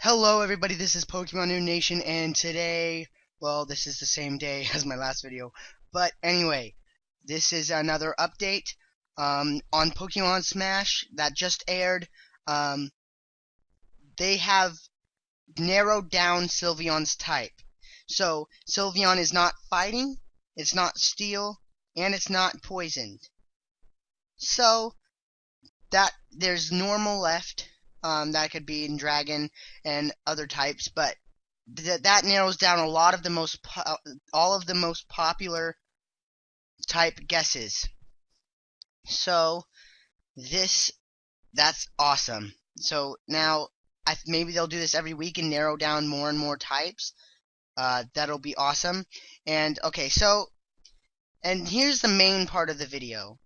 Hello everybody, this is Pokemon New Nation, and today, well, this is the same day as my last video, but anyway, this is another update on Pokemon Smash that just aired. They have narrowed down Sylveon's type. So, Sylveon is not fighting, it's not steel, and it's not poisoned. So, that there's normal left. That could be in dragon and other types, but that narrows down a lot of the all of the most popular type guesses. So that's awesome. So now maybe they'll do this every week and narrow down more and more types. That'll be awesome. And okay, and here's the main part of the video.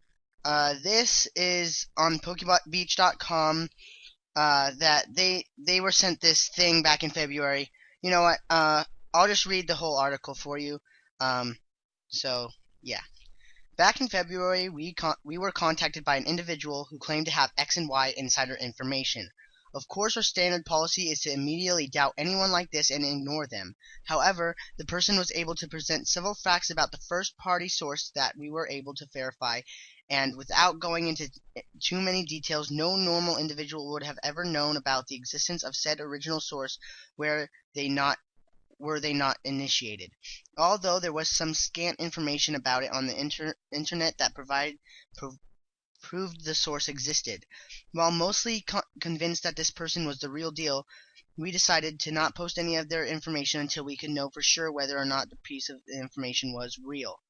This is on Pokebeach.com. That they were sent this thing back in February. You know what? I'll just read the whole article for you. So yeah. Back in February, we were contacted by an individual who claimed to have X and Y insider information. Of course, our standard policy is to immediately doubt anyone like this and ignore them. However, the person was able to present several facts about the first-party source that we were able to verify, and without going into too many details, no normal individual would have ever known about the existence of said original source were they not initiated. Although there was some scant information about it on the internet that proved the source existed. While mostly convinced that this person was the real deal, we decided to not post any of their information until we could know for sure whether or not the piece of information was real.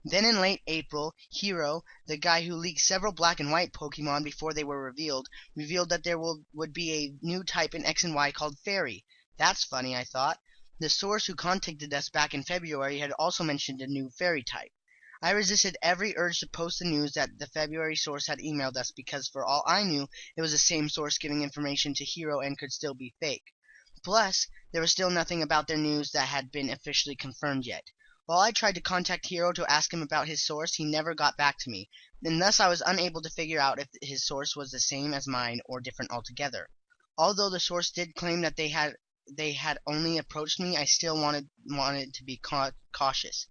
Then in late April, Hero, the guy who leaked several black and white Pokemon before they were revealed that there would be a new type in X and Y called Fairy. That's funny, I thought. The source who contacted us back in February had also mentioned a new Fairy type. I resisted every urge to post the news that the February source had emailed us because for all I knew, it was the same source giving information to Hero and could still be fake. Plus, there was still nothing about their news that had been officially confirmed yet. While I tried to contact Hero to ask him about his source, he never got back to me, and thus I was unable to figure out if his source was the same as mine or different altogether. Although the source did claim that they had only approached me, I still wanted to be cautious.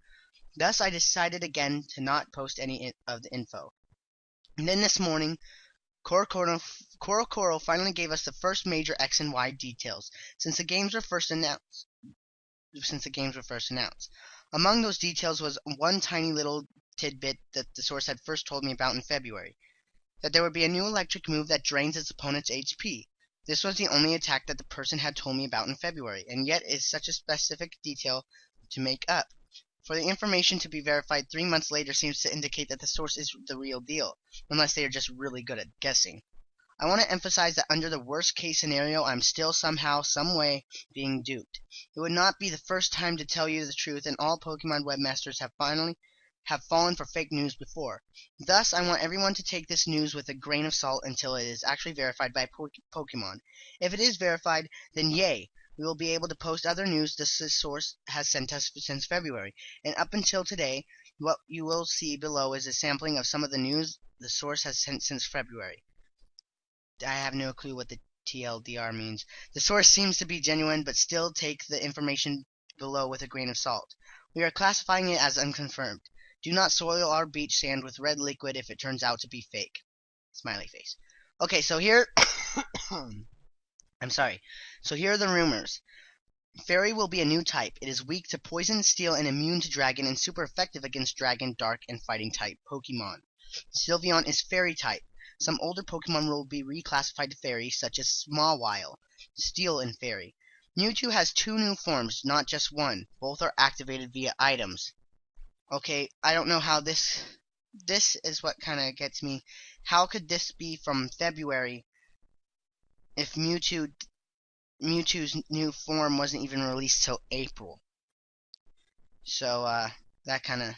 Thus, I decided again to not post any of the info. And then this morning, Korokoro finally gave us the first major X and Y details since the games were first announced. Among those details was one tiny little tidbit that the source had first told me about in February, that there would be a new electric move that drains its opponent's HP. This was the only attack that the person had told me about in February, and yet is such a specific detail to make up. For the information to be verified 3 months later seems to indicate that the source is the real deal, unless they are just really good at guessing. I want to emphasize that under the worst case scenario, I'm still somehow, someway, being duped. It would not be the first time to tell you the truth, and all Pokemon webmasters have fallen for fake news before. Thus, I want everyone to take this news with a grain of salt until it is actually verified by Pokemon. If it is verified, then yay! We will be able to post other news this source has sent us since February, and up until today, what you will see below is a sampling of some of the news the source has sent since February. I have no clue what the TLDR means. The source seems to be genuine, but still take the information below with a grain of salt. We are classifying it as unconfirmed. Do not soil our beach sand with red liquid if it turns out to be fake. Smiley face. Okay, so here... I'm sorry. So here are the rumors. Fairy will be a new type. It is weak to poison, steel, and immune to dragon, and super effective against dragon, dark, and fighting type Pokemon. Sylveon is Fairy type. Some older Pokemon will be reclassified to Fairy, such as Mawile, Steel, and Fairy. Mewtwo has 2 new forms, not just one. Both are activated via items. Okay, I don't know how this is what kind of gets me. How could this be from February if Mewtwo's new form wasn't even released till April? So, that kind of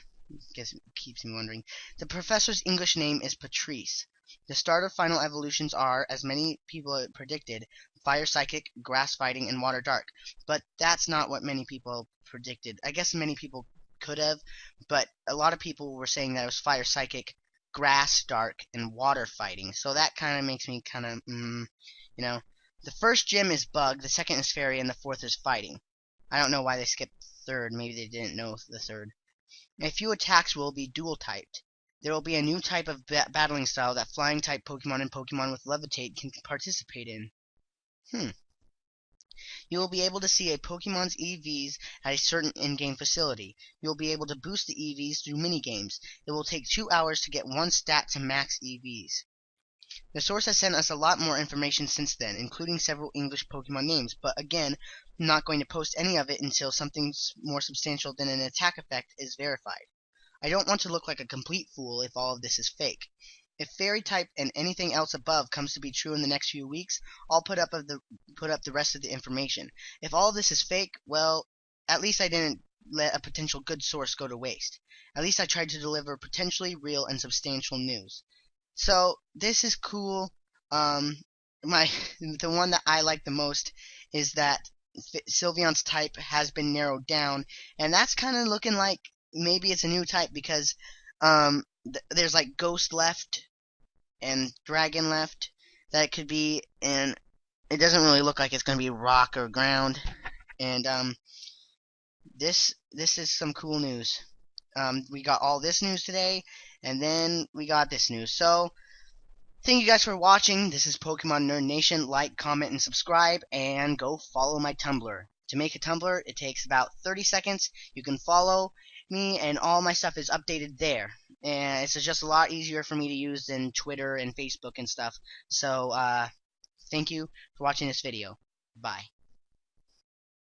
keeps me wondering. The professor's English name is Patrice. The start of final evolutions are, as many people predicted, Fire Psychic, Grass Fighting, and Water Dark. But that's not what many people predicted. I guess many people could have, but a lot of people were saying that it was Fire Psychic, Grass Dark, and Water Fighting. So that kind of makes me kind of, you know. The first gym is Bug, the second is Fairy, and the fourth is Fighting. I don't know why they skipped third. Maybe they didn't know the third. A few attacks will be dual-typed. There will be a new type of battling style that flying-type Pokemon and Pokemon with Levitate can participate in. You will be able to see a Pokemon's EVs at a certain in-game facility. You will be able to boost the EVs through minigames. It will take 2 hours to get one stat to max EVs. The source has sent us a lot more information since then, including several English Pokemon names, but again, I'm not going to post any of it until something more substantial than an attack effect is verified. I don't want to look like a complete fool if all of this is fake. If Fairy type and anything else above comes to be true in the next few weeks, I'll put up the rest of the information. If all of this is fake, well, at least I didn't let a potential good source go to waste. At least I tried to deliver potentially real and substantial news. So this is cool. The one that I like the most is that Sylveon's type has been narrowed down, and that's kind of looking like maybe it's a new type because there's like Ghost left and Dragon left that it could be, and it doesn't really look like it's going to be rock or ground. And this is some cool news. We got all this news today, and then we got this news. So thank you guys for watching. This is Pokemon Nerd Nation. Like, comment, and subscribe, and go follow my Tumblr. To make a Tumblr, it takes about 30 seconds. You can follow me, and all my stuff is updated there. And it's just a lot easier for me to use than Twitter and Facebook and stuff. So, thank you for watching this video. Bye.